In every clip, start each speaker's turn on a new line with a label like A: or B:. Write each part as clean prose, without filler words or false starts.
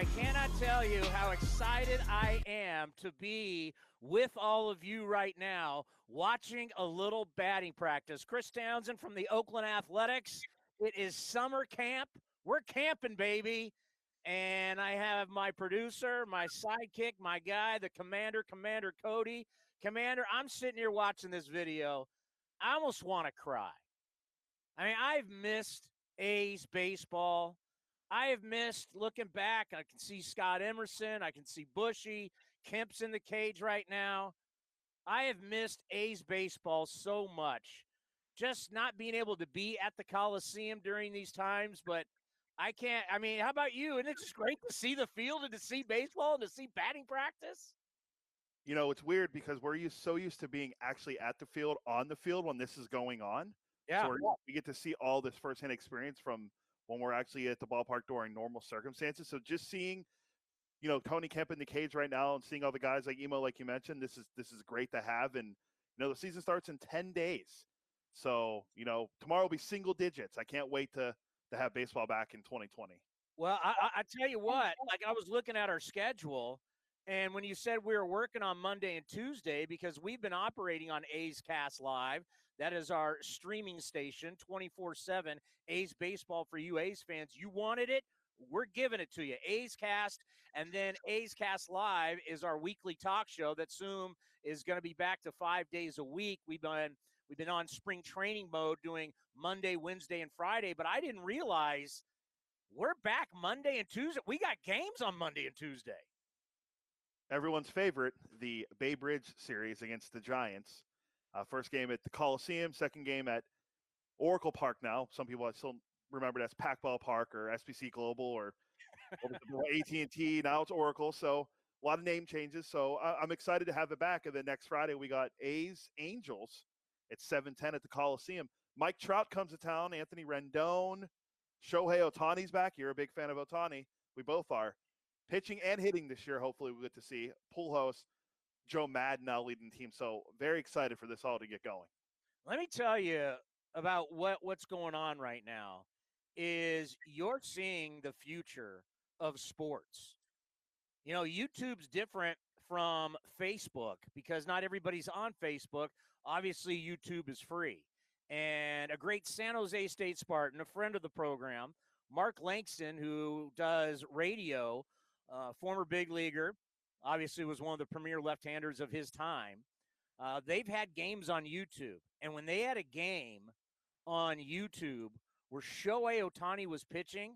A: I cannot tell you how excited I am to be with all of you right now watching a little batting practice. Chris Townsend from the Oakland Athletics. It is summer camp. We're camping, baby. And I have my producer, my sidekick, my guy, the Commander Cody. Commander, I'm sitting here watching this video. I almost want to cry. I mean, I've missed A's baseball. I have missed looking back. I can see Scott Emerson. I can see Bushy. Kemp's in the cage right now. I have missed A's baseball so much. Just not being able to be at the Coliseum during these times, but I can't. I mean, how about you? Isn't it just great to see the field and to see baseball and to see batting practice?
B: You know, it's weird because we're so used to being actually at the field, on the field when this is going on.
A: Yeah.
B: So we get to see all this firsthand experience from when we're actually at the ballpark during normal circumstances. So just seeing, Tony Kemp in the cage right now and seeing all the guys like Emo, like you mentioned, this is great to have. And, the season starts in 10 days. So, tomorrow will be single digits. I can't wait to have baseball back in 2020.
A: Well, I tell you what, like I was looking at our schedule, and when you said we were working on Monday and Tuesday, because we've been operating on A's Cast Live, that is our streaming station, 24/7, A's Baseball for you A's fans. You wanted it, we're giving it to you. A's Cast, and then A's Cast Live is our weekly talk show that soon is going to be back to 5 days a week. We've been on spring training mode doing Monday, Wednesday, and Friday, but I didn't realize we're back Monday and Tuesday. We got games on Monday and Tuesday.
B: Everyone's favorite, the Bay Bridge series against the Giants. First game at the Coliseum, second game at Oracle Park now. Some people still remember it as Pac-Ball Park or SBC Global or AT&T. Now it's Oracle. So a lot of name changes. So I'm excited to have it back. And then next Friday we got A's Angels at 7:10 at the Coliseum. Mike Trout comes to town. Anthony Rendon. Shohei Ohtani's back. You're a big fan of Ohtani. We both are. Pitching and hitting this year, hopefully we get to see. Pool host Joe Madden now leading the team. So very excited for this all to get going.
A: Let me tell you about what's going on right now is you're seeing the future of sports. YouTube's different from Facebook because not everybody's on Facebook. Obviously, YouTube is free. And a great San Jose State Spartan, a friend of the program, Mark Langston, who does radio, former big leaguer, obviously was one of the premier left-handers of his time. They've had games on YouTube. And when they had a game on YouTube where Shohei Ohtani was pitching,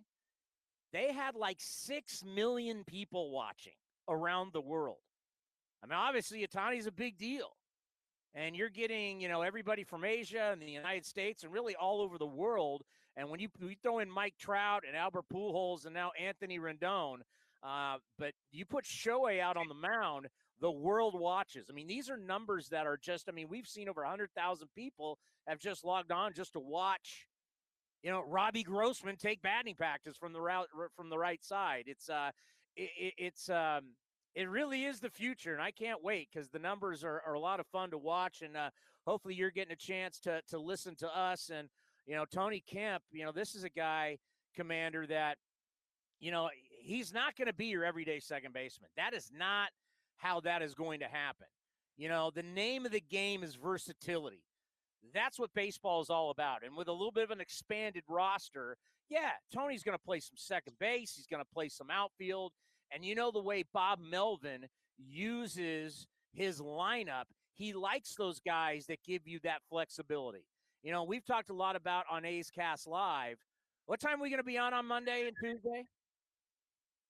A: they had like 6 million people watching around the world. I mean, obviously, Ohtani's a big deal. And you're getting, everybody from Asia and the United States and really all over the world. And when you throw in Mike Trout and Albert Pujols and now Anthony Rendon, but you put Shohei out on the mound, the world watches. I mean, these are numbers that are just, we've seen over 100,000 people have just logged on just to watch, Robbie Grossman take batting practice from the right side. It really is the future, and I can't wait because the numbers are a lot of fun to watch, and hopefully you're getting a chance to listen to us. And, Tony Kemp, this is a guy, Commander, that, he's not going to be your everyday second baseman. That is not how that is going to happen. The name of the game is versatility. That's what baseball is all about. And with a little bit of an expanded roster, yeah, Tony's going to play some second base. He's going to play some outfield. And the way Bob Melvin uses his lineup, he likes those guys that give you that flexibility. We've talked a lot about on A's Cast Live. What time are we going to be on Monday and Tuesday?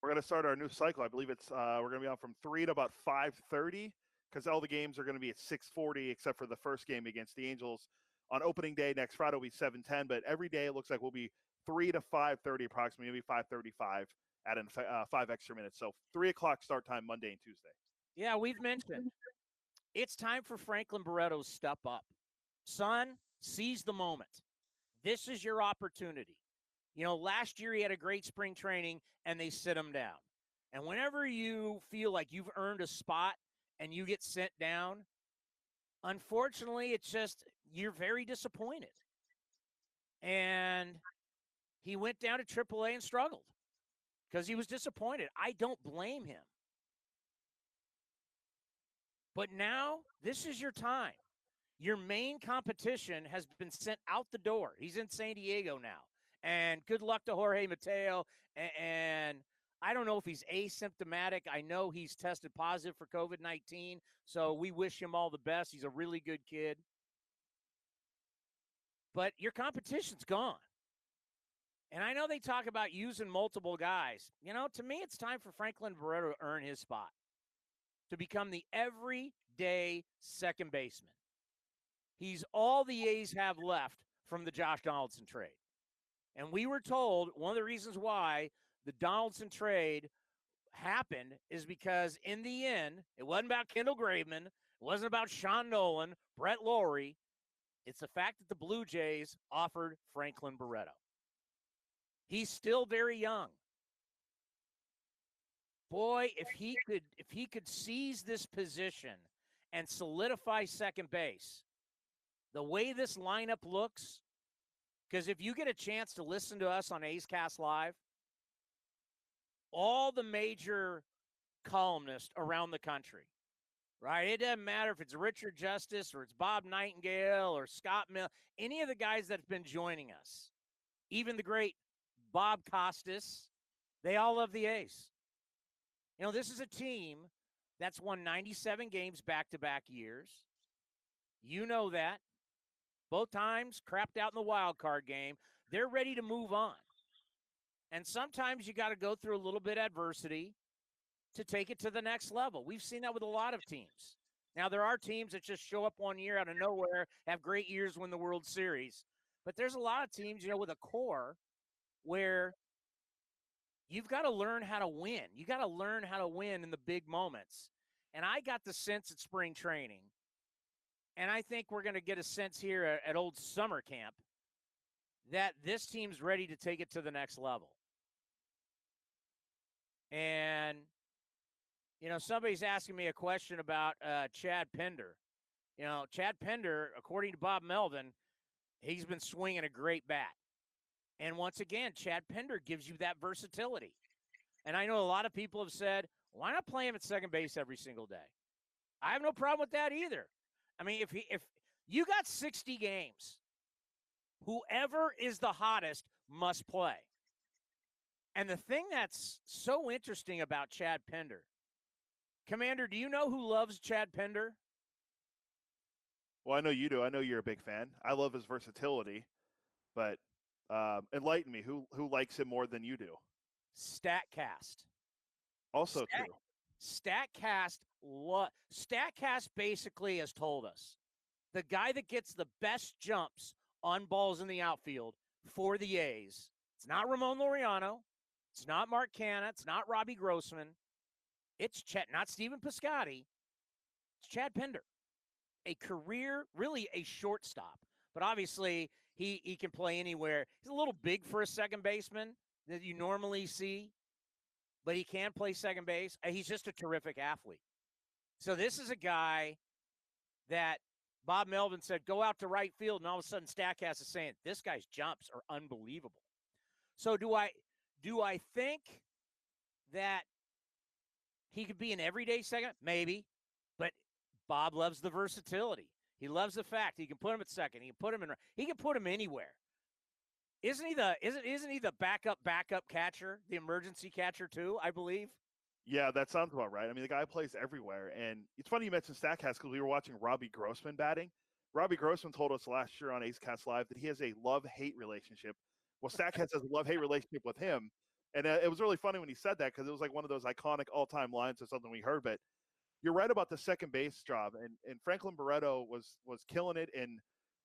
B: We're going to start our new cycle. I believe it's we're going to be on from 3 to about 5:30 because all the games are going to be at 6:40 except for the first game against the Angels. On opening day next Friday will be 7:10, but every day it looks like we'll be 3 to 5:30 approximately, maybe 5:35. Add in 5 extra minutes. So 3 o'clock start time Monday and Tuesday.
A: Yeah, we've mentioned it's time for Franklin Barreto's step up. Son, seize the moment. This is your opportunity. Last year he had a great spring training and they sit him down. And whenever you feel like you've earned a spot and you get sent down, unfortunately, it's just you're very disappointed. And he went down to AAA and struggled. because he was disappointed. I don't blame him. But now, this is your time. Your main competition has been sent out the door. He's in San Diego now. And good luck to Jorge Mateo. And I don't know if he's asymptomatic. I know he's tested positive for COVID-19, so we wish him all the best. He's a really good kid. But your competition's gone. And I know they talk about using multiple guys. To me, it's time for Franklin Barreto to earn his spot, to become the everyday second baseman. He's all the A's have left from the Josh Donaldson trade. And we were told one of the reasons why the Donaldson trade happened is because in the end, it wasn't about Kendall Graveman. It wasn't about Sean Nolan, Brett Lawrie. It's the fact that the Blue Jays offered Franklin Barreto. He's still very young. Boy, if he could seize this position and solidify second base, the way this lineup looks, because if you get a chance to listen to us on A's Cast Live, all the major columnists around the country, right? It doesn't matter if it's Richard Justice or it's Bob Nightingale or Scott Mill, any of the guys that have been joining us, even the great Bob Costas, they all love the A's. This is a team that's won 97 games back-to-back years. You know that. Both times crapped out in the wild card game. They're ready to move on. And sometimes you got to go through a little bit of adversity to take it to the next level. We've seen that with a lot of teams. Now, there are teams that just show up one year out of nowhere, have great years, win the World Series. But there's a lot of teams, with a core where you've got to learn how to win. You got to learn how to win in the big moments. And I got the sense at spring training, and I think we're going to get a sense here at old summer camp, that this team's ready to take it to the next level. And, somebody's asking me a question about Chad Pinder. Chad Pinder, according to Bob Melvin, he's been swinging a great bat. And once again, Chad Pinder gives you that versatility. And I know a lot of people have said, why not play him at second base every single day? I have no problem with that either. I mean, if you got 60 games, whoever is the hottest must play. And the thing that's so interesting about Chad Pinder, Commander, do you know who loves Chad Pinder?
B: Well, I know you do. I know you're a big fan. I love his versatility, but enlighten me. Who likes him more than you do?
A: StatCast.
B: Also true.
A: StatCast basically has told us the guy that gets the best jumps on balls in the outfield for the A's, it's not Ramon Laureano, it's not Mark Canha, it's not Robbie Grossman, it's not Stephen Piscotty, it's Chad Pinder. A career, really a shortstop, but obviously he can play anywhere. He's a little big for a second baseman that you normally see, but he can play second base. He's just a terrific athlete. So this is a guy that Bob Melvin said, go out to right field, and all of a sudden StatCast is saying, this guy's jumps are unbelievable. So do I think that he could be an everyday second? Maybe. But Bob loves the versatility. He loves the fact he can put him at second. He can put him anywhere. Isn't he the backup catcher, the emergency catcher too, I believe?
B: Yeah, that sounds about right. I mean, the guy plays everywhere. And it's funny you mentioned StatCast because we were watching Robbie Grossman batting. Robbie Grossman told us last year on A's Cast Live that he has a love-hate relationship. Well, StatCast has a love-hate relationship with him. And it was really funny when he said that because it was like one of those iconic all-time lines or something we heard. But you're right about the second base job. And Franklin Barreto was killing it in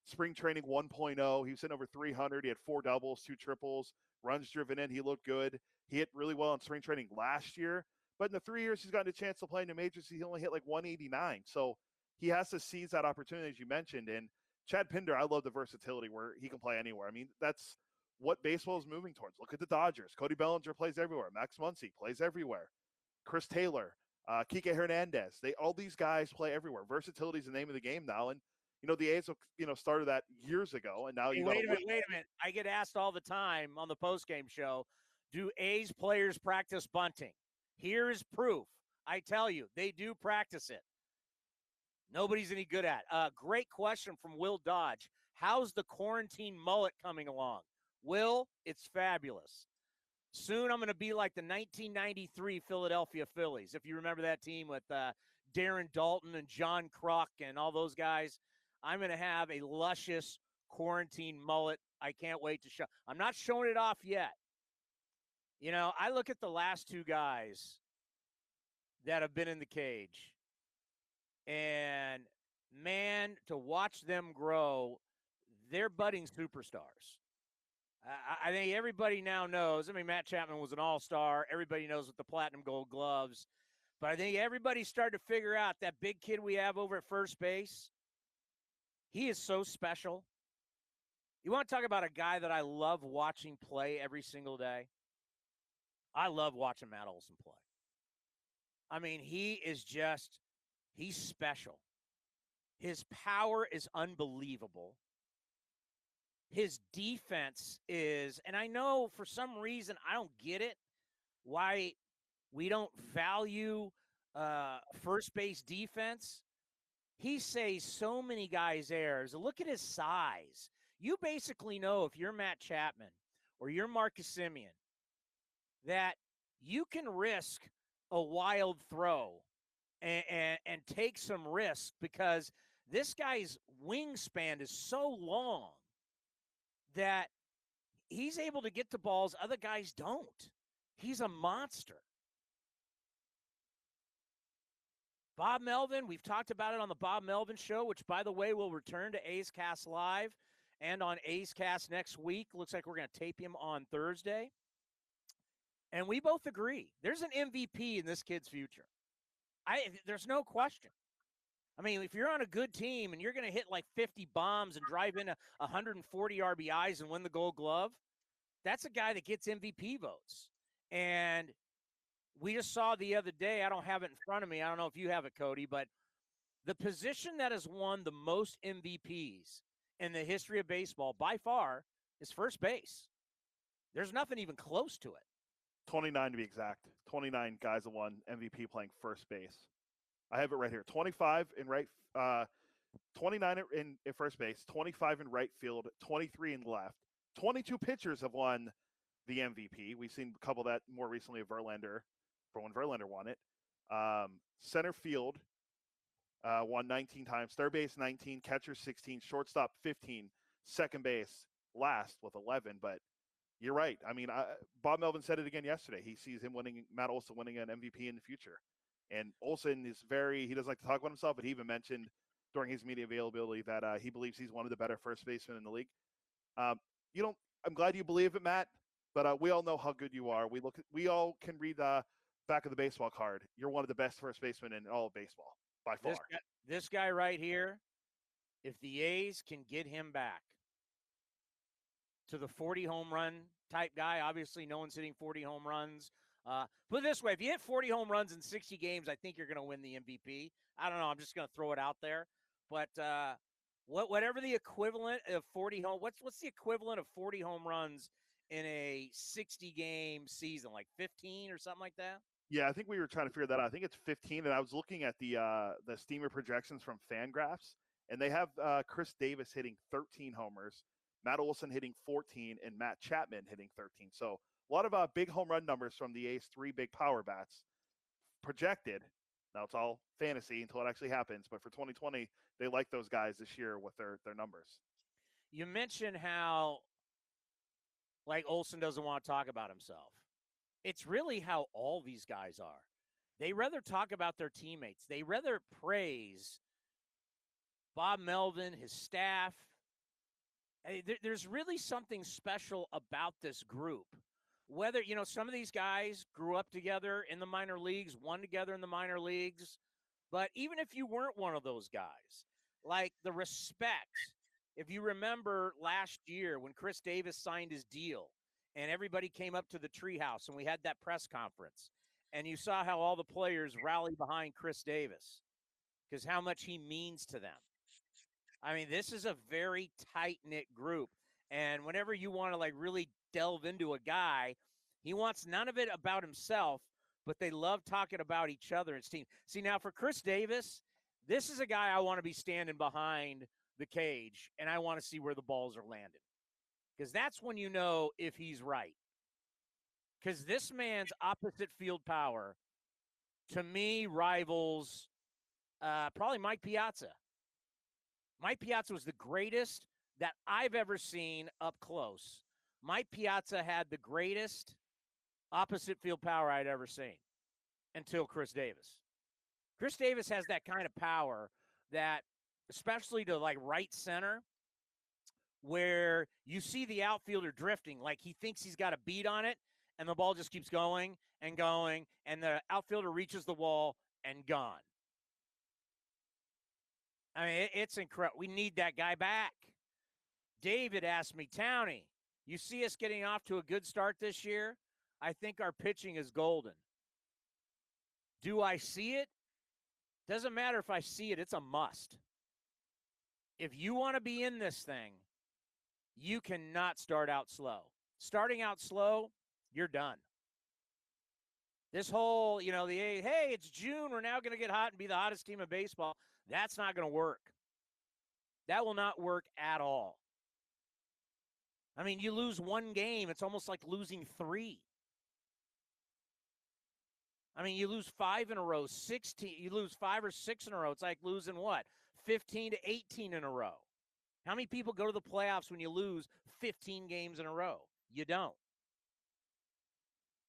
B: spring training 1.0. He was hitting over 300. He had 4 doubles, 2 triples, runs driven in. He looked good. He hit really well in spring training last year. But in the 3 years he's gotten a chance to play in the majors, he only hit like 189. So he has to seize that opportunity, as you mentioned. And Chad Pinder, I love the versatility where he can play anywhere. I mean, that's what baseball is moving towards. Look at the Dodgers. Cody Bellinger plays everywhere. Max Muncy plays everywhere. Chris Taylor, Kike Hernandez. All these guys play everywhere. Versatility is the name of the game now. And, the A's, started that years ago. And now
A: Wait a minute. I get asked all the time on the postgame show, Do A's players practice bunting? Here is proof. I tell you, they do practice it. Nobody's any good at. Great question from Will Dodge. How's the quarantine mullet coming along? Will, it's fabulous. Soon I'm going to be like the 1993 Philadelphia Phillies. If you remember that team with Darren Dalton and John Kruk and all those guys, I'm going to have a luscious quarantine mullet. I can't wait to show. I'm not showing it off yet. You know, I look at the last two guys that have been in the cage, and man, to watch them grow, they're budding superstars. I think everybody now knows. I mean, Matt Chapman was an all-star. Everybody knows with the platinum gold gloves. But I think everybody's starting to figure out that big kid we have over at first base, he is so special. You want to talk about a guy that I love watching play every single day? I love watching Matt Olson play. I mean, he's special. His power is unbelievable. His defense is, and I know for some reason I don't get it, why we don't value first base defense. He saves so many guys errors. Look at his size. You basically know if you're Matt Chapman or you're Marcus Simeon that you can risk a wild throw and take some risk because this guy's wingspan is so long that he's able to get to balls other guys don't. He's a monster. Bob Melvin, we've talked about it on the Bob Melvin Show, which, by the way, will return to A's Cast Live and on A's Cast next week. Looks like we're going to tape him on Thursday. And we both agree. There's an MVP in this kid's future. There's no question. I mean, if you're on a good team and you're going to hit like 50 bombs and drive in 140 RBIs and win the Gold Glove, that's a guy that gets MVP votes. And we just saw the other day, I don't have it in front of me. I don't know if you have it, Cody, but the position that has won the most MVPs in the history of baseball by far is first base. There's nothing even close to it.
B: 29 to be exact. 29 guys that won MVP playing first base. I have it right here. 25 in right, 29 in first base, 25 in right field, 23 in left. 22 pitchers have won the MVP. We've seen a couple of that more recently of Verlander, for when Verlander won it. Center field won 19 times. Third base 19, catcher 16, shortstop 15, second base last with 11. But you're right. I mean, Bob Melvin said it again yesterday. He sees him winning, Matt Olson winning an MVP in the future. And Olson is he doesn't like to talk about himself, but he even mentioned during his media availability that he believes he's one of the better first basemen in the league. I'm glad you believe it, Matt, but we all know how good you are. We all can read the back of the baseball card. You're one of the best first basemen in all of baseball by far.
A: This guy right here, if the A's can get him back to the 40 home run type guy, obviously no one's hitting 40 home runs. Put it this way, if you hit 40 home runs in 60 games, I think you're going to win the MVP. I don't know. I'm just going to throw it out there. But whatever the equivalent of 40 what's the equivalent of 40 home runs in a 60-game season, like 15 or something like that?
B: Yeah, I think we were trying to figure that out. I think it's 15, and I was looking at the Steamer projections from Fangraphs, and they have Chris Davis hitting 13 homers, Matt Olson hitting 14, and Matt Chapman hitting 13. So a lot of big home run numbers from the A's three big power bats projected. Now it's all fantasy until it actually happens, but for 2020, they like those guys this year with their numbers.
A: You mentioned how, like, Olson doesn't want to talk about himself. It's really how all these guys are. They rather talk about their teammates. They rather praise Bob Melvin, his staff. There's really something special about this group. Whether, some of these guys grew up together in the minor leagues, won together in the minor leagues, but even if you weren't one of those guys, like the respect, if you remember last year when Chris Davis signed his deal and everybody came up to the treehouse and we had that press conference and you saw how all the players rallied behind Chris Davis because how much he means to them. I mean, this is a very tight-knit group. And whenever you want to, like, really delve into a guy, He wants none of it about himself, but they love talking about each other and his team. See, now for Chris Davis, this is a guy I want to be standing behind the cage, and I want to see where the balls are landing. Because that's when you know if he's right. Because this man's opposite field power, to me, rivals probably Mike Piazza. Mike Piazza was the greatest that I've ever seen up close. Mike Piazza had the greatest opposite field power I'd ever seen until Chris Davis. Chris Davis has that kind of power that, especially to like right center, where you see the outfielder drifting, like he thinks he's got a beat on it, and the ball just keeps going, and the outfielder reaches the wall and gone. I mean, it's incredible. We need that guy back. David asked me, Townie, you see us getting off to a good start this year? I think our pitching is golden. Do I see it? Doesn't matter if I see it. It's a must. If you want to be in this thing, you cannot start out slow. Starting out slow, you're done. This whole, hey, it's June, we're now going to get hot and be the hottest team in baseball. That's not going to work. That will not work at all. I mean, you lose one game, it's almost like losing 3. I mean, you lose 5 in a row, 16. You lose 5 or 6 in a row. It's like losing what? 15 to 18 in a row. How many people go to the playoffs when you lose 15 games in a row? You don't.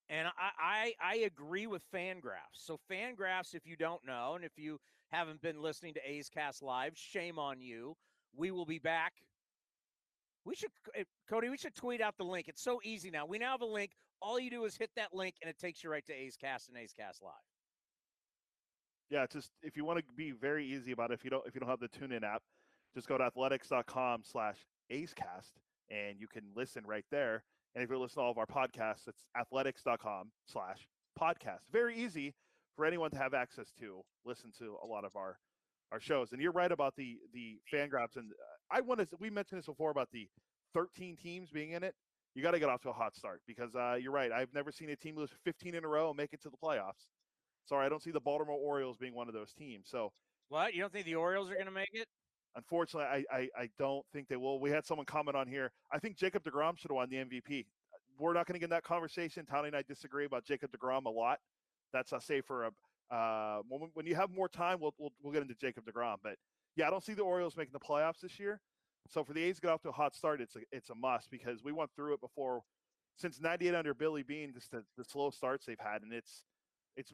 A: And I agree with Fangraphs. So Fangraphs, if you don't know, and if you haven't been listening to A's Cast Live, shame on you. We will be back. Cody, we should tweet out the link. It's so easy now. We now have a link. All you do is hit that link, and it takes you right to A's Cast and A's Cast Live.
B: Yeah, just if you want to be very easy about it, if you don't have the TuneIn app, just go to athletics.com/AceCast, and you can listen right there. And if you're listening to all of our podcasts, it's athletics.com/podcast. Very easy for anyone to have access to listen to a lot of our shows. And you're right about the Fangraphs. And we mentioned this before about the 13 teams being in it. You got to get off to a hot start because you're right. I've never seen a team lose 15 in a row and make it to the playoffs. Sorry, I don't see the Baltimore Orioles being one of those teams. So,
A: what? You don't think the Orioles are going to make it?
B: Unfortunately, I don't think they will. We had someone comment on here. I think Jacob deGrom should have won the MVP. We're not going to get in that conversation. Tony and I disagree about Jacob deGrom a lot. That's safe for when you have more time, we'll get into Jacob deGrom. But yeah, I don't see the Orioles making the playoffs this year. So for the A's to get off to a hot start, it's a must because we went through it before. Since '98 under Billy Beane, just the slow starts they've had, and it's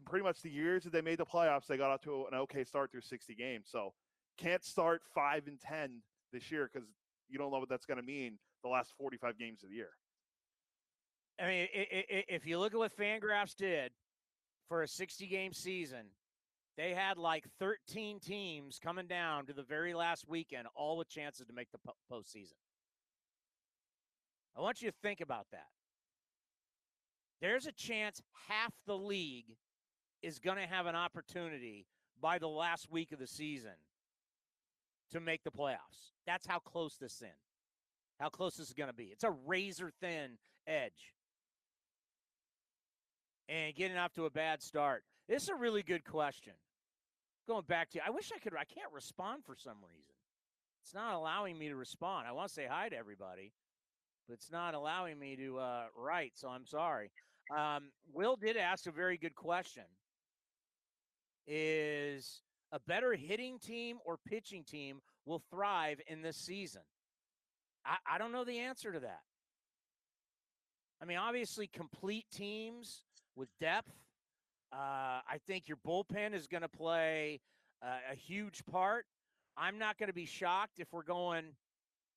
B: pretty much the years that they made the playoffs, they got off to an okay start through 60 games. So can't start 5-10 this year because you don't know what that's going to mean the last 45 games of the year.
A: I mean, if you look at what Fangraphs did for a 60-game season, they had like 13 teams coming down to the very last weekend, all with chances to make the postseason. I want you to think about that. There's a chance half the league is going to have an opportunity by the last week of the season to make the playoffs. That's how close this is. How close this is going to be. It's a razor-thin edge. And getting off to a bad start. This is a really good question. Going back to you, I can't respond for some reason. It's not allowing me to respond. I want to say hi to everybody, but it's not allowing me to write, so I'm sorry. Will did ask a very good question. Is a better hitting team or pitching team will thrive in this season? I don't know the answer to that. I mean, obviously, complete teams with depth. I think your bullpen is going to play a huge part. I'm not going to be shocked if we're going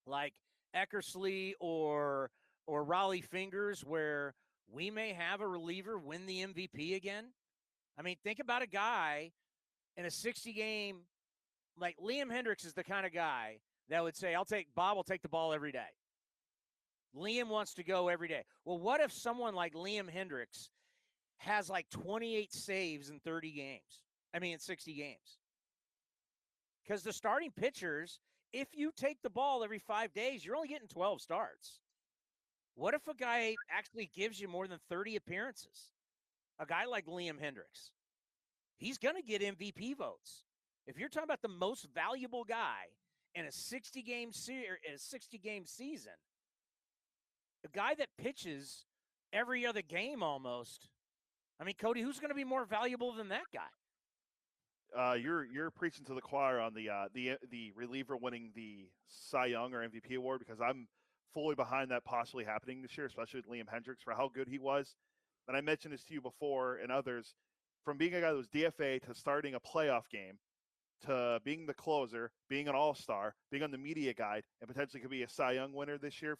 A: like Eckersley or Raleigh Fingers, where we may have a reliever win the MVP again. I mean, think about a guy in a 60-game, like Liam Hendricks is the kind of guy that would say, Bob will take the ball every day. Liam wants to go every day. Well, what if someone like Liam Hendricks has like 28 saves in 30 games? I mean, in 60 games. Because the starting pitchers, if you take the ball every 5 days, you're only getting 12 starts. What if a guy actually gives you more than 30 appearances? A guy like Liam Hendricks, he's going to get MVP votes. If you're talking about the most valuable guy in a 60-game season, a guy that pitches every other game almost. I mean, Cody, who's going to be more valuable than that guy?
B: You're preaching to the choir on the reliever winning the Cy Young or MVP award, because I'm fully behind that possibly happening this year, especially with Liam Hendricks for how good he was. And I mentioned this to you before and others, from being a guy that was DFA to starting a playoff game to being the closer, being an all-star, being on the media guide, and potentially could be a Cy Young winner this year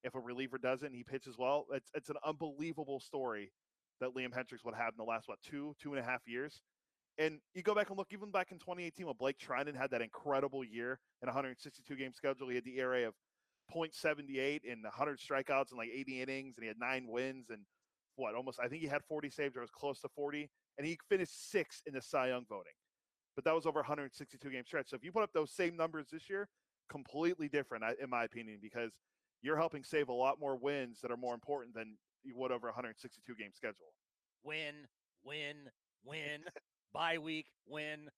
B: if a reliever does it and he pitches well. It's an unbelievable story that Liam Hendricks would have in the last, 2.5 years. And you go back and look, even back in 2018 when Blake Treinen had that incredible year in a 162-game schedule. He had the ERA of .78 and 100 strikeouts and like 80 innings, and he had 9 wins and I think he had 40 saves, or it was close to 40, and he finished 6th in the Cy Young voting. But that was over a 162-game stretch. So if you put up those same numbers this year, completely different, in my opinion, because you're helping save a lot more wins that are more important than you would over a 162-game schedule.
A: Win, bye week, win.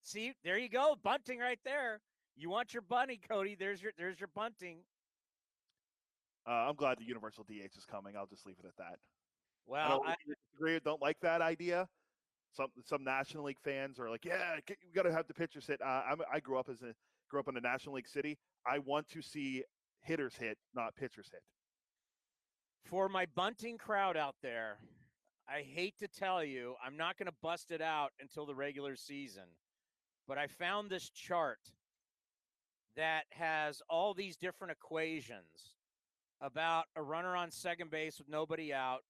A: See, there you go, bunting right there. You want your bunny, Cody? There's your bunting.
B: I'm glad the universal DH is coming. I'll just leave it at that.
A: Well,
B: I don't like that idea. Some National League fans are like, yeah, we got to have the pitchers hit. I grew up in a National League city. I want to see hitters hit, not pitchers hit.
A: For my bunting crowd out there, I hate to tell you, I'm not going to bust it out until the regular season, but I found this chart that has all these different equations about a runner on second base with nobody out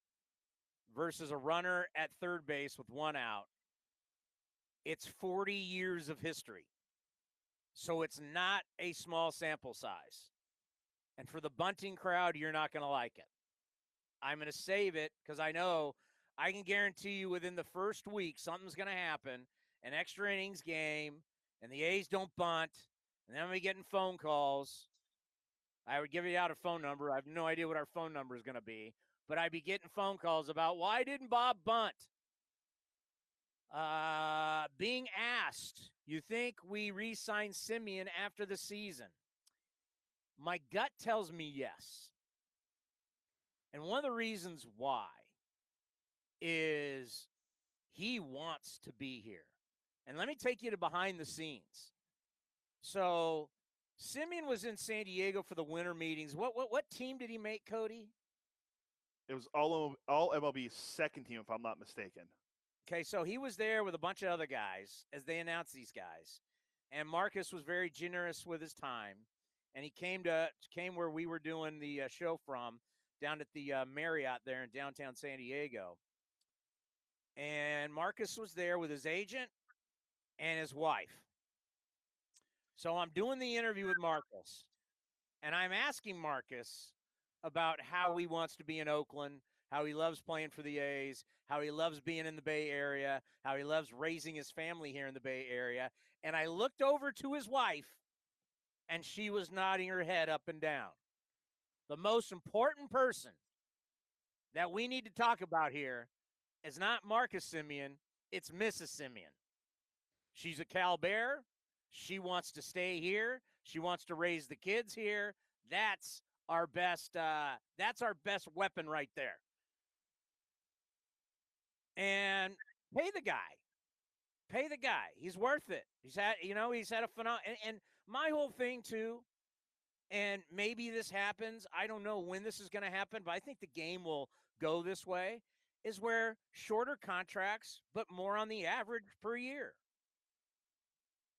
A: versus a runner at third base with one out. It's 40 years of history. So it's not a small sample size. And for the bunting crowd, you're not going to like it. I'm going to save it because I know I can guarantee you within the first week something's going to happen, an extra innings game, and the A's don't bunt, and then we getting phone calls. I would give you out a phone number. I have no idea what our phone number is going to be, but I'd be getting phone calls about why didn't Bob bunt? Being asked, you think we re-sign Simeon after the season? My gut tells me yes. And one of the reasons why is he wants to be here. And let me take you to behind the scenes. So Simeon was in San Diego for the winter meetings. What team did he make, Cody?
B: It was all MLB's second team, if I'm not mistaken.
A: Okay, so he was there with a bunch of other guys as they announced these guys. And Marcus was very generous with his time. And he came where we were doing the show from, down at the Marriott there in downtown San Diego. And Marcus was there with his agent and his wife. So I'm doing the interview with Marcus, and I'm asking Marcus about how he wants to be in Oakland, how he loves playing for the A's, how he loves being in the Bay Area, how he loves raising his family here in the Bay Area. And I looked over to his wife, and she was nodding her head up and down. The most important person that we need to talk about here is not Marcus Simeon, it's Mrs. Simeon. She's a Cal Bear. She wants to stay here. She wants to raise the kids here. That's our best weapon right there. And pay the guy. Pay the guy. He's worth it. He's had a phenomenal and my whole thing too, and maybe this happens. I don't know when this is going to happen, but I think the game will go this way, is where shorter contracts, but more on the average per year.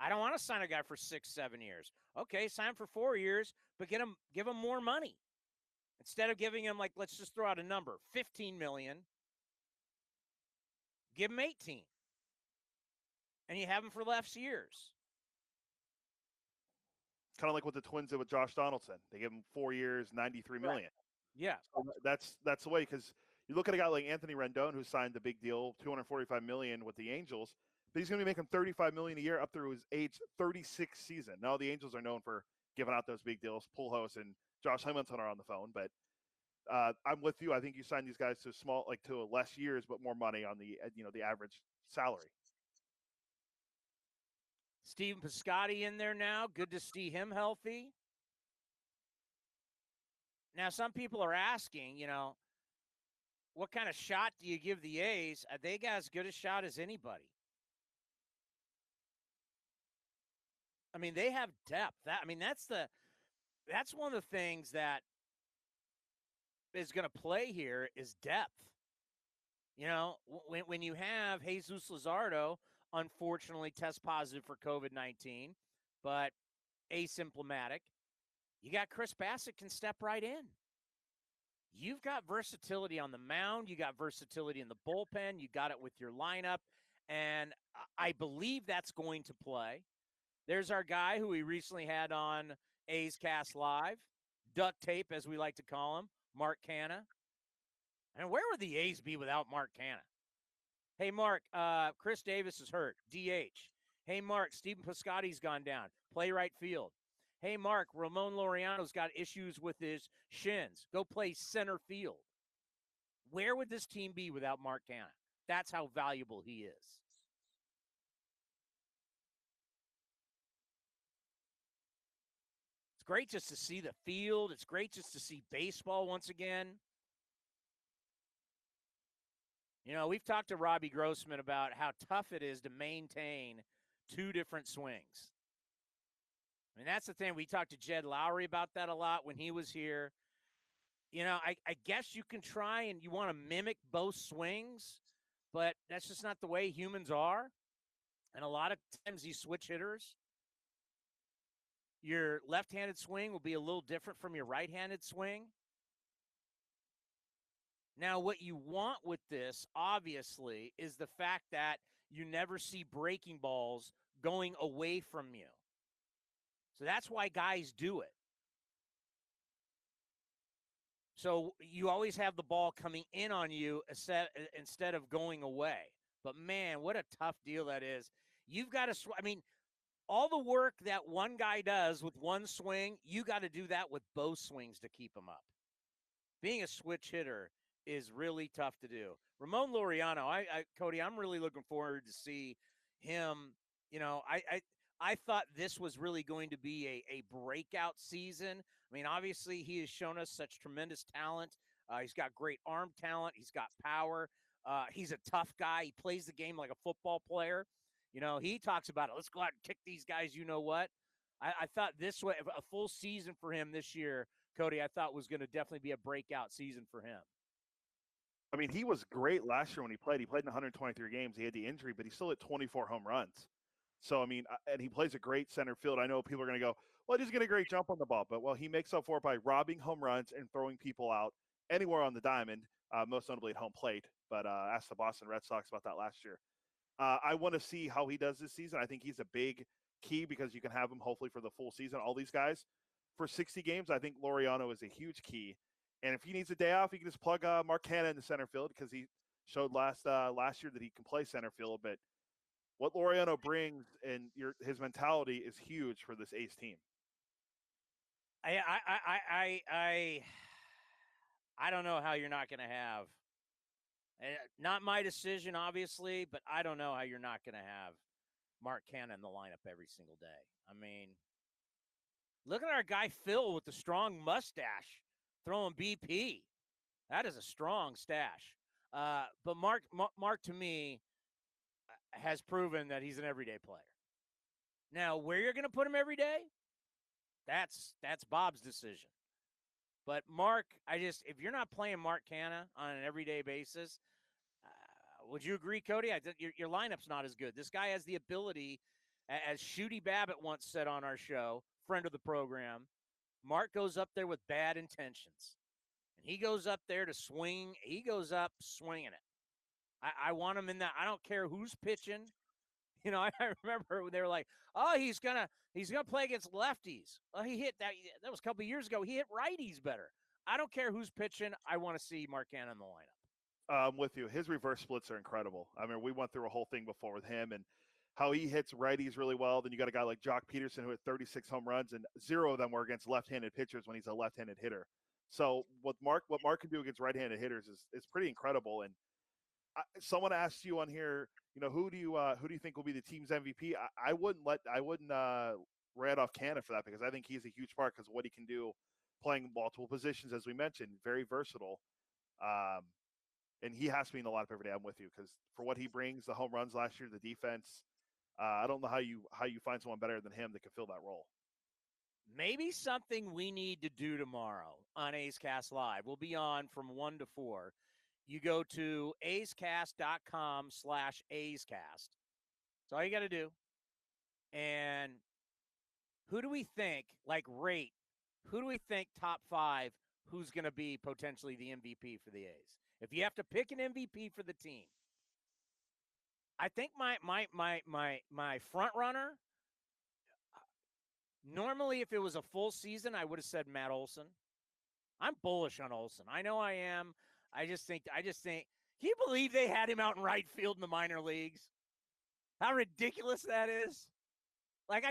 A: I don't want to sign a guy for 6-7 years. Okay, sign him for 4 years, but give him more money. Instead of giving him, like, let's just throw out a number, $15 million, give him 18. And you have him for less years.
B: Kind of like what the Twins did with Josh Donaldson. They gave him 4 years, $93 million.
A: Right. Yeah.
B: So that's the way, because you look at a guy like Anthony Rendon, who signed the big deal, $245 million with the Angels, but he's going to be making $35 million a year up through his age 36 season. Now the Angels are known for giving out those big deals. Pujols and Josh Hamilton are on the phone, but I'm with you. I think you sign these guys to to less years, but more money on the the average salary.
A: Stephen Piscotty in there now. Good to see him healthy. Now, some people are asking, what kind of shot do you give the A's? They got as good a shot as anybody. I mean, they have depth. That's one of the things that is going to play here is depth. When you have Jesus Luzardo, unfortunately, test positive for COVID-19, but asymptomatic, you got Chris Bassett can step right in. You've got versatility on the mound. You got versatility in the bullpen. You got it with your lineup. And I believe that's going to play. There's our guy who we recently had on A's Cast Live, duct tape, as we like to call him, Mark Canha. And where would the A's be without Mark Canha? Hey, Mark, Chris Davis is hurt, DH. Hey, Mark, Stephen Piscotty's gone down, play right field. Hey, Mark, Ramon Laureano's got issues with his shins. Go play center field. Where would this team be without Mark Canha? That's how valuable he is. It's great just to see the field. It's great just to see baseball once again. We've talked to Robbie Grossman about how tough it is to maintain two different swings. I mean, that's the thing. We talked to Jed Lowry about that a lot when he was here. I guess you can try and you want to mimic both swings, but that's just not the way humans are. And a lot of times these switch hitters, your left-handed swing will be a little different from your right-handed swing. Now, what you want with this, obviously, is the fact that you never see breaking balls going away from you. So that's why guys do it. So you always have the ball coming in on you instead of going away. But, man, what a tough deal that is. You've got to all the work that one guy does with one swing, you got to do that with both swings to keep him up. Being a switch hitter is really tough to do. Ramon Laureano, Cody, I'm really looking forward to see him. I thought this was really going to be a breakout season. I mean, obviously, he has shown us such tremendous talent. He's got great arm talent. He's got power. He's a tough guy. He plays the game like a football player. He talks about it. Let's go out and kick these guys. You know what? I thought this way, a full season for him this year, Cody, I thought was going to definitely be a breakout season for him.
B: I mean, he was great last year when he played. He played in 123 games. He had the injury, but he still hit 24 home runs. So, I mean, and he plays a great center field. I know people are going to go, well, he's getting a great jump on the ball. But, well, he makes up for it by robbing home runs and throwing people out anywhere on the diamond, most notably at home plate. But ask the Boston Red Sox about that last year. I want to see how he does this season. I think he's a big key because you can have him hopefully for the full season. All these guys for 60 games, I think Laureano is a huge key. And if he needs a day off, he can just plug Mark Canha in the center field because he showed last year that he can play center field. But what Laureano brings and his mentality is huge for this Ace team.
A: I don't know how you're not going to have. Not my decision, obviously, but I don't know how you're not going to have Mark Canha in the lineup every single day. I mean, look at our guy Phil with the strong mustache throwing BP. That is a strong stash. But Mark, to me, has proven that he's an everyday player. Now, where you're going to put him every day, that's Bob's decision. But Mark, if you're not playing Mark Canha on an everyday basis, would you agree, Cody? I think your lineup's not as good. This guy has the ability, as Shooty Babbitt once said on our show, friend of the program, Mark goes up there with bad intentions. And he goes up there to swing. He goes up swinging it. I want him in that. I don't care who's pitching. I remember when they were like, "Oh, he's gonna play against lefties." Well, he hit that. That was a couple of years ago. He hit righties better. I don't care who's pitching. I want to see Mark Canha in the lineup.
B: I'm with you. His reverse splits are incredible. I mean, we went through a whole thing before with him and how he hits righties really well. Then you got a guy like Jock Peterson who hit 36 home runs, and 0 of them were against left-handed pitchers when he's a left-handed hitter. So what Mark can do against right-handed hitters is pretty incredible. And someone asked you on here, who do you think will be the team's MVP? I wouldn't write off Canha for that, because I think he's a huge part because of what he can do playing multiple positions, as we mentioned, very versatile. And he has to be in the lineup every day. I'm with you, because for what he brings, the home runs last year, the defense, I don't know how you find someone better than him that can fill that role.
A: Maybe something we need to do tomorrow on A's Cast Live. We'll be on from 1 to 4. You go to a'scast.com/A'scast. That's all you got to do. And who do we think, rate, who do we think top 5, who's going to be potentially the MVP for the A's? If you have to pick an MVP for the team, I think my front runner, normally if it was a full season, I would have said Matt Olson. I'm bullish on Olson. I know I am. I just think, can you believe they had him out in right field in the minor leagues? How ridiculous that is. What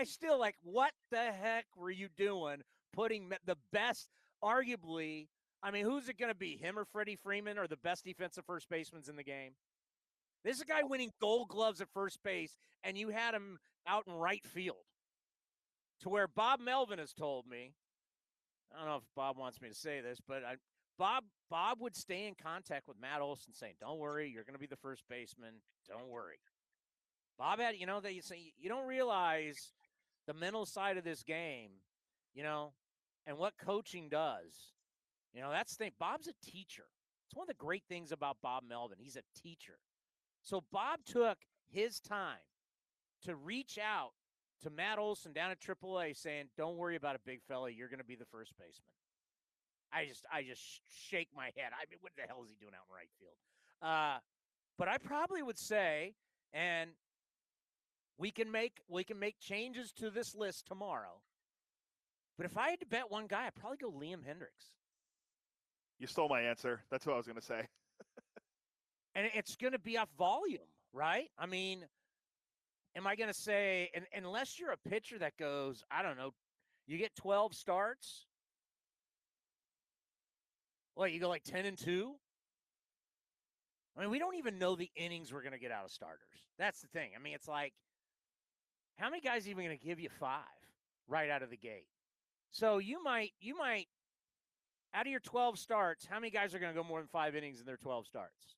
A: the heck were you doing putting the best, arguably, who's it going to be, him or Freddie Freeman, or the best defensive first basemen in the game? This is a guy winning Gold Gloves at first base, and you had him out in right field. To where Bob Melvin has told me, I don't know if Bob wants me to say this, but Bob would stay in contact with Matt Olson saying, don't worry, you're going to be the first baseman. Don't worry. Bob had, you don't realize the mental side of this game, and what coaching does. That's the thing. Bob's a teacher. It's one of the great things about Bob Melvin. He's a teacher. So Bob took his time to reach out to Matt Olson down at AAA saying, don't worry about it, big fella. You're going to be the first baseman. I just shake my head. What the hell is he doing out in right field? But I probably would say, and we can make changes to this list tomorrow. But if I had to bet one guy, I'd probably go Liam Hendricks.
B: You stole my answer. That's what I was going to say.
A: And it's going to be off volume, right? Am I going to say, unless you're a pitcher that goes, I don't know, you get 12 starts? What, you go 10-2? We don't even know the innings we're going to get out of starters. That's the thing. It's how many guys are even going to give you 5 right out of the gate? So you might, out of your 12 starts, how many guys are going to go more than 5 innings in their 12 starts?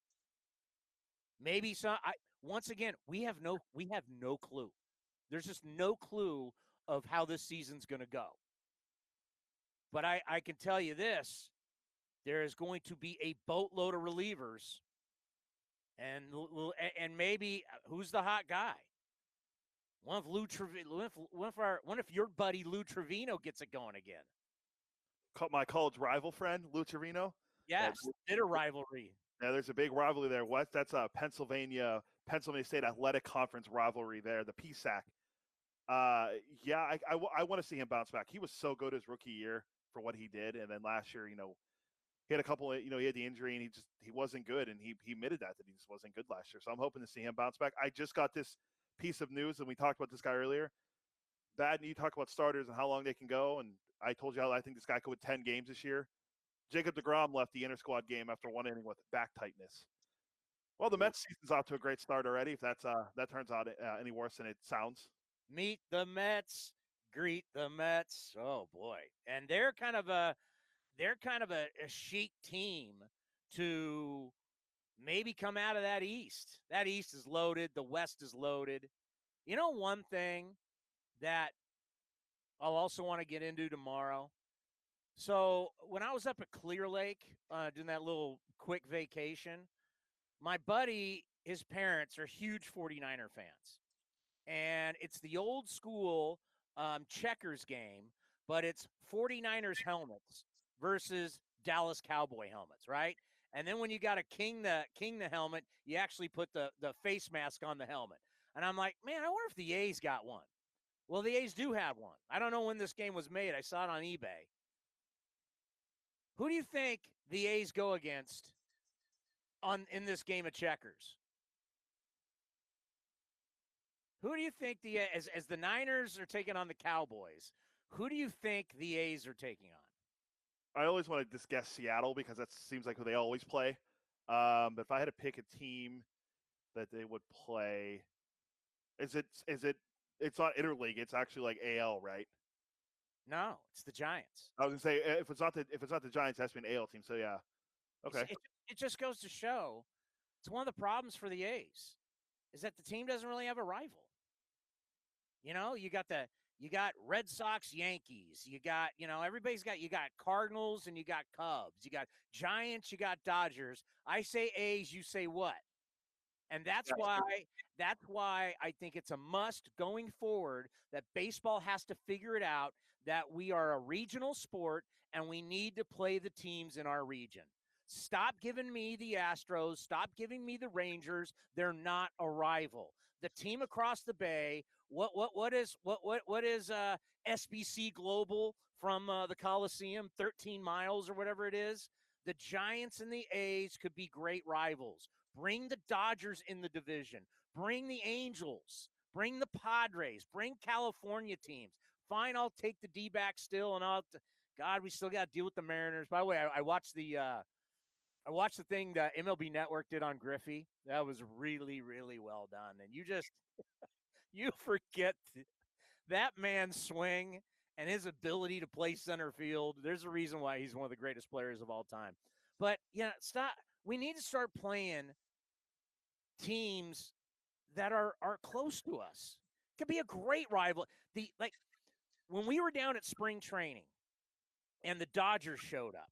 A: Maybe some. Once again, we have no clue. There's just no clue of how this season's going to go. But I can tell you this: there is going to be a boatload of relievers, and maybe who's the hot guy? What if your buddy Lou Trevino gets it going again?
B: My college rival friend Lou Trevino.
A: Yes, did a rivalry.
B: Yeah, there's a big rivalry there. That's a Pennsylvania State Athletic Conference rivalry there, the PSAC. I want to see him bounce back. He was so good his rookie year for what he did, and then last year, he had a couple of, he had the injury, and he wasn't good, and he admitted that he just wasn't good last year. So I'm hoping to see him bounce back. I just got this piece of news, and we talked about this guy earlier. That, you talk about starters and how long they can go, and I told you how I think this guy could win 10 games this year. Jacob deGrom left the inter-squad game after one inning with back tightness. Well, the Mets season's off to a great start already, if that turns out any worse than it sounds.
A: Meet the Mets, greet the Mets. Oh, boy. And they're kind of a chic team to maybe come out of that East. That East is loaded. The West is loaded. One thing that I'll also want to get into tomorrow. So when I was up at Clear Lake doing that little quick vacation, my buddy, his parents are huge 49er fans. And it's the old school checkers game, but it's 49ers helmets versus Dallas Cowboy helmets, right? And then when you got to king the helmet, you actually put the face mask on the helmet. And I'm like, man, I wonder if the A's got one. Well, the A's do have one. I don't know when this game was made. I saw it on eBay. Who do you think the A's go against in this game of checkers? Who do you think as the Niners are taking on the Cowboys? Who do you think the A's are taking on?
B: I always want to just guess Seattle because that seems like who they always play. But if I had to pick a team that they would play, is it? It's not interleague. It's actually like AL, right?
A: No, it's the Giants.
B: I was gonna say if it's not the Giants, it has to be an AL team. So yeah, okay.
A: It just goes to show it's one of the problems for the A's is that the team doesn't really have a rival. You know, you got Red Sox, Yankees. You got, you got Cardinals and you got Cubs. You got Giants, you got Dodgers. I say A's, you say what? And that's why I think it's a must going forward that baseball has to figure it out that we are a regional sport and we need to play the teams in our region. Stop giving me the Astros, stop giving me the Rangers. They're not a rival. The team across the bay, what is SBC Global from the Coliseum, 13 miles or whatever it is? The Giants and the A's could be great rivals. Bring the Dodgers in the division. Bring the Angels. Bring the Padres. Bring California teams. Fine, I'll take the D-backs still, and God, we still got to deal with the Mariners. By the way, I watched the thing that MLB Network did on Griffey. That was really, really well done. And you forget that man's swing and his ability to play center field. There's a reason why he's one of the greatest players of all time. But stop. We need to start playing teams that are close to us. It could be a great rival. When we were down at spring training and the Dodgers showed up,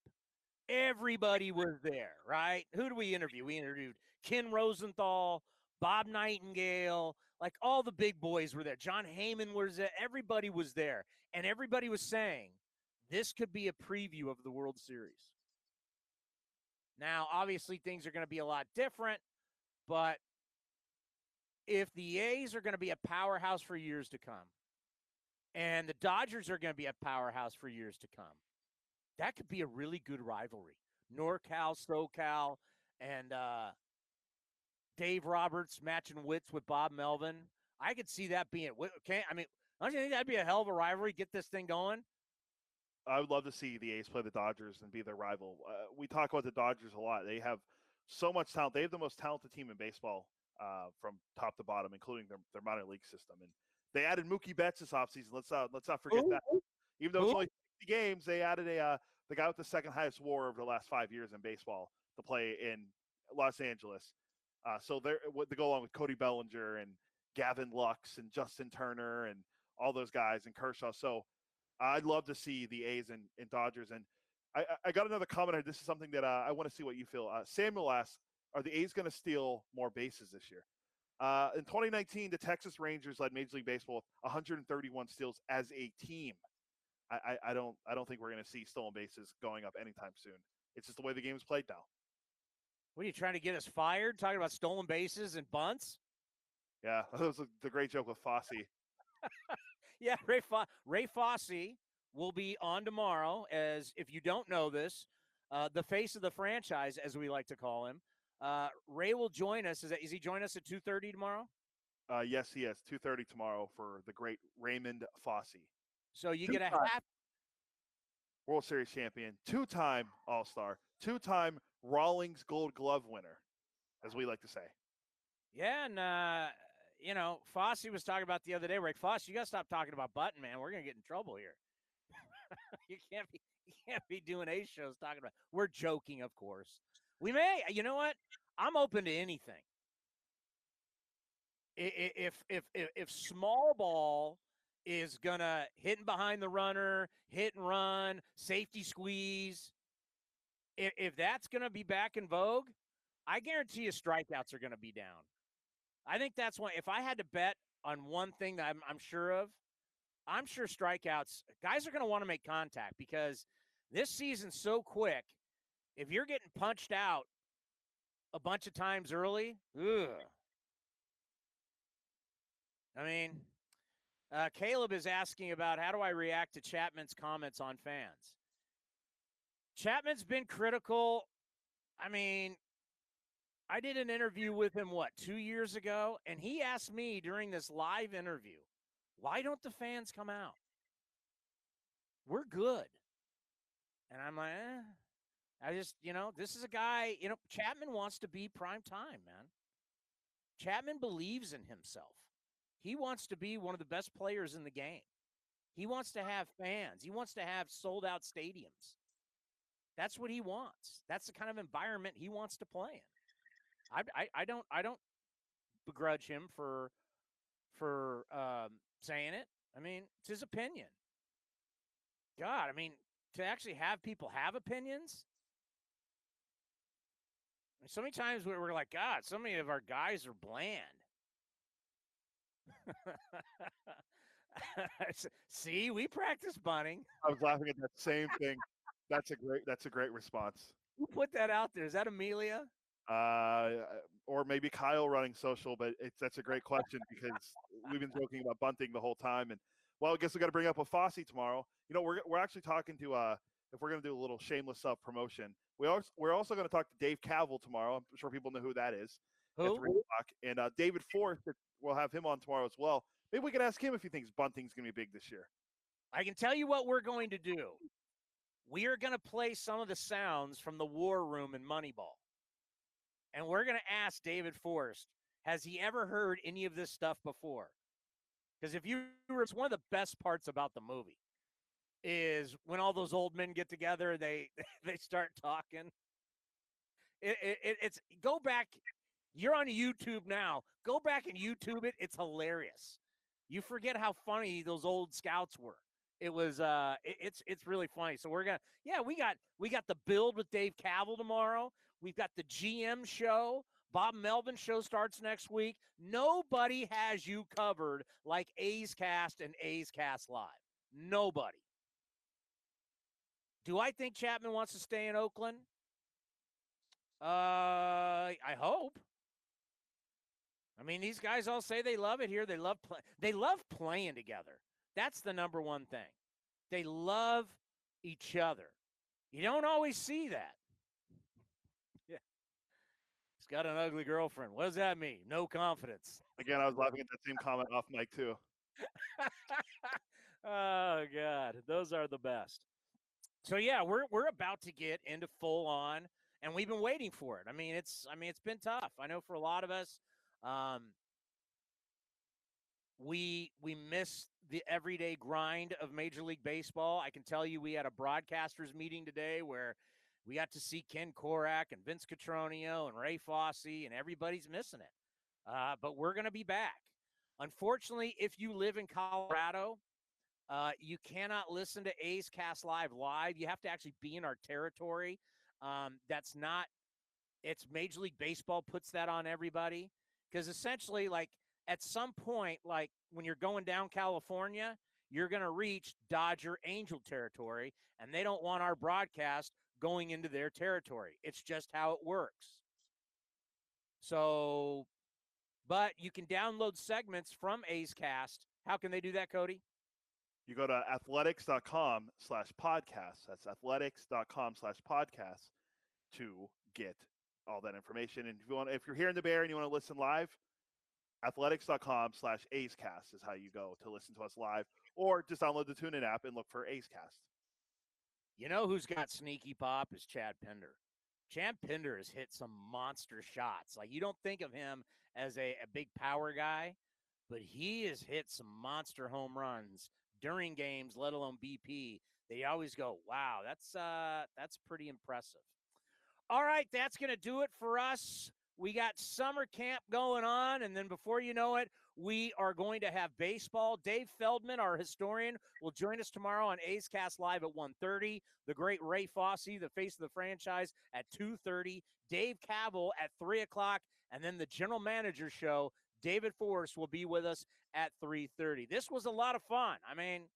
A: everybody was there, right? Who did we interview? We interviewed Ken Rosenthal, Bob Nightingale, like all the big boys were there. John Heyman was there. Everybody was there. And everybody was saying this could be a preview of the World Series. Now, obviously, things are going to be a lot different, but if the A's are going to be a powerhouse for years to come, and the Dodgers are going to be a powerhouse for years to come, that could be a really good rivalry. NorCal, SoCal, and Dave Roberts matching wits with Bob Melvin. I could see that being. Okay, I mean, don't you think that'd be a hell of a rivalry? Get this thing going.
B: I would love to see the A's play the Dodgers and be their rival. We talk about the Dodgers a lot. They have so much talent. They have the most talented team in baseball from top to bottom, including their minor league system. And they added Mookie Betts this offseason. Let's not forget that. Even though it's only 60 games, they added the guy with the second highest WAR over the last 5 years in baseball to play in Los Angeles. So they go along with Cody Bellinger and Gavin Lux and Justin Turner and all those guys and Kershaw. So I'd love to see the A's and Dodgers. And I got another comment. This is something that I want to see what you feel. Samuel asks, are the A's going to steal more bases this year? In 2019, the Texas Rangers led Major League Baseball with 131 steals as a team. I don't think we're going to see stolen bases going up anytime soon. It's just the way the game is played now.
A: What are you trying to get us fired? Talking about stolen bases and bunts?
B: Yeah, that was the great joke with Fosse.
A: Yeah, Ray Fosse will be on tomorrow as, if you don't know this, the face of the franchise, as we like to call him. Ray will join us. Is he joining us at 2:30 tomorrow?
B: Yes, he is. 2:30 tomorrow for the great Raymond Fosse.
A: So you get a half
B: World Series champion, two-time All-Star, two-time Rawlings Gold Glove winner, as we like to say.
A: Yeah, and Fosse was talking about the other day, Rick Fosse, you got to stop talking about Button, man. We're going to get in trouble here. you can't be doing Ace shows talking about. We're joking, of course. We may. You know what? I'm open to anything. If small ball is gonna hitting behind the runner, hit and run, safety squeeze, if that's gonna be back in vogue, I guarantee you strikeouts are gonna be down. I think that's one. If I had to bet on one thing that I'm sure of, I'm sure strikeouts, guys are going to want to make contact because this season's so quick. If you're getting punched out a bunch of times early, ugh. I mean, Caleb is asking about how do I react to Chapman's comments on fans. Chapman's been critical. I mean, I did an interview with him, 2 years ago? And he asked me during this live interview, why don't the fans come out? We're good. And I'm like, I just, this is a guy, Chapman wants to be prime time, man. Chapman believes in himself. He wants to be one of the best players in the game. He wants to have fans. He wants to have sold out stadiums. That's what he wants. That's the kind of environment he wants to play in. I don't begrudge him for saying it. I mean, it's his opinion. God, I mean, to actually have people have opinions. So many times we're like, God, so many of our guys are bland. See, we practice bunting.
B: I was laughing at that same thing. That's a great response.
A: Who put that out there? Is that Amelia?
B: Or maybe Kyle running social, but that's a great question because we've been joking about bunting the whole time. And well, I guess we got to bring up a Fosse tomorrow. We're actually talking to if we're going to do a little shameless self promotion, we're also going to talk to Dave Cavill tomorrow. I'm sure people know who that is.
A: Who?
B: At 3 o'clock. And David Forrest, we'll have him on tomorrow as well. Maybe we can ask him if he thinks bunting's going to be big this year.
A: I can tell you what we're going to do. We are going to play some of the sounds from the War Room in Moneyball. And we're going to ask David Forrest, has he ever heard any of this stuff before? Because it's one of the best parts about the movie is when all those old men get together, they start talking. It's go back. You're on YouTube now. Go back and YouTube it. It's hilarious. You forget how funny those old scouts were. It was it's really funny. So we got the build with Dave Cavill tomorrow. We've got the GM show. Bob Melvin show starts next week. Nobody has you covered like A's Cast and A's Cast Live. Nobody. Do I think Chapman wants to stay in Oakland? I hope. I mean, these guys all say they love it here. They love playing together. That's the number one thing. They love each other. You don't always see that. Yeah. He's got an ugly girlfriend. What does that mean? No confidence.
B: Again, I was laughing at that same comment off mic too.
A: Oh God, those are the best. So yeah, we're about to get into full on, and we've been waiting for it. I mean, it's been tough. I know for a lot of us, we miss the everyday grind of Major League Baseball. I can tell you, we had a broadcasters meeting today where we got to see Ken Korak and Vince Cotroneo and Ray Fosse, and everybody's missing it. But we're going to be back. Unfortunately, if you live in Colorado, you cannot listen to A's Cast Live. You have to actually be in our territory. That's not – it's Major League Baseball puts that on everybody because essentially, like, at some point, like when you're going down California, you're going to reach Dodger Angel territory, and they don't want our broadcast going into their territory. It's just how it works. So, but you can download segments from A's Cast. How can they do that, Cody?
B: You go to athletics.com/podcast. That's athletics.com/podcast to get all that information. And if you're here in the Bay Area and you want to listen live, athletics.com/AceCast is how you go to listen to us live, or just download the TuneIn app and look for AceCast.
A: You know who's got sneaky pop is Chad Pinder. Chad Pinder has hit some monster shots. Like, you don't think of him as a big power guy, but he has hit some monster home runs during games, let alone BP. They always go, wow, that's pretty impressive. All right, that's going to do it for us. We got summer camp going on, and then before you know it, we are going to have baseball. Dave Feldman, our historian, will join us tomorrow on A's Cast Live at 1:30. The great Ray Fosse, the face of the franchise, at 2:30. Dave Cavill at 3 o'clock, and then the general manager show, David Forrest, will be with us at 3:30. This was a lot of fun. I mean,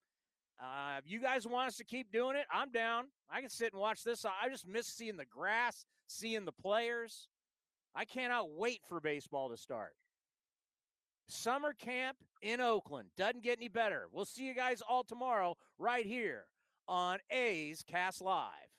A: if you guys want us to keep doing it, I'm down. I can sit and watch this. I just miss seeing the grass, seeing the players. I cannot wait for baseball to start. Summer camp in Oakland. Doesn't get any better. We'll see you guys all tomorrow right here on A's Cast Live.